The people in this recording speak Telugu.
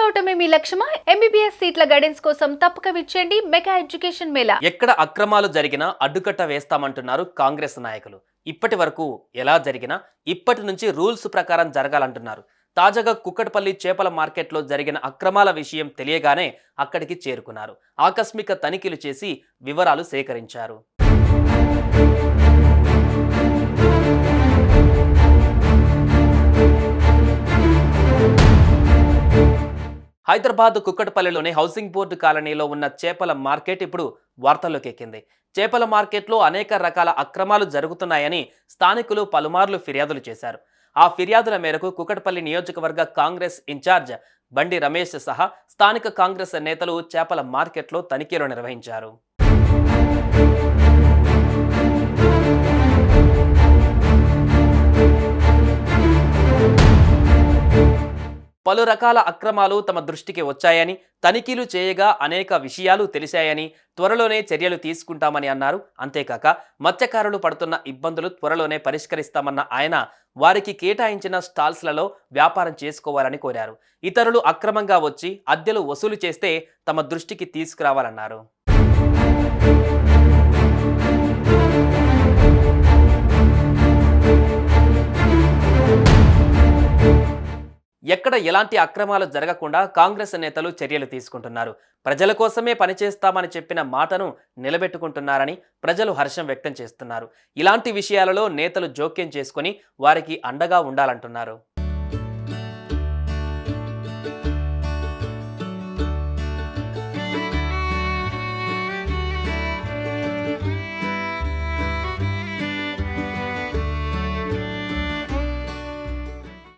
కావటమే మీ లక్ష్యమా? ఎంబీబీఎస్ సీట్ల గైడెన్స్ కోసం తప్పక విచ్చేయండి మెగా ఎడ్యుకేషన్ మేళా. ఎక్కడ అక్రమాలు జరిగినా అడ్డుకట్ట వేస్తామంటున్నారు కాంగ్రెస్ నాయకులు. ఇప్పటి వరకు ఎలా జరిగినా ఇప్పటి నుంచి రూల్స్ ప్రకారం జరగాలంటున్నారు. తాజాగా కుక్కటపల్లి చేపల మార్కెట్లో జరిగిన అక్రమాల విషయం తెలియగానే అక్కడికి చేరుకున్నారు. ఆకస్మిక తనిఖీలు చేసి వివరాలు సేకరించారు. హైదరాబాద్ కుక్కటపల్లిలోని హౌసింగ్ బోర్డు కాలనీలో ఉన్న చేపల మార్కెట్ ఇప్పుడు వార్తల్లోకి ఎక్కింది. చేపల మార్కెట్లో అనేక రకాల అక్రమాలు జరుగుతున్నాయని స్థానికులు పలుమార్లు ఫిర్యాదులు చేశారు. ఆ ఫిర్యాదుల మేరకు కుక్కటపల్లి నియోజకవర్గ కాంగ్రెస్ ఇన్ఛార్జ్ బండి రమేష్ సహా స్థానిక కాంగ్రెస్ నేతలు చేపల మార్కెట్లో తనిఖీలు నిర్వహించారు. పలు రకాల అక్రమాలు తమ దృష్టికి వచ్చాయని, తనిఖీలు చేయగా అనేక విషయాలు తెలిసాయని, త్వరలోనే చర్యలు తీసుకుంటామని అన్నారు. అంతేకాక మత్స్యకారులు పడుతున్న ఇబ్బందులు త్వరలోనే పరిష్కరిస్తామన్న ఆయన వారికి కేటాయించిన స్టాల్స్లలో వ్యాపారం చేసుకోవాలని కోరారు. ఇతరులు అక్రమంగా వచ్చి అద్దెలు వసూలు చేస్తే తమ దృష్టికి తీసుకురావాలన్నారు. ఎక్కడ ఎలాంటి అక్రమాలు జరగకుండా కాంగ్రెస్ నేతలు చర్యలు తీసుకుంటున్నారు. ప్రజల కోసమే పనిచేస్తామని చెప్పిన మాటను నిలబెట్టుకుంటున్నారని ప్రజలు హర్షం వ్యక్తం చేస్తున్నారు. ఇలాంటి విషయాలలో నేతలు జోక్యం చేసుకుని వారికి అండగా ఉండాలంటున్నారు.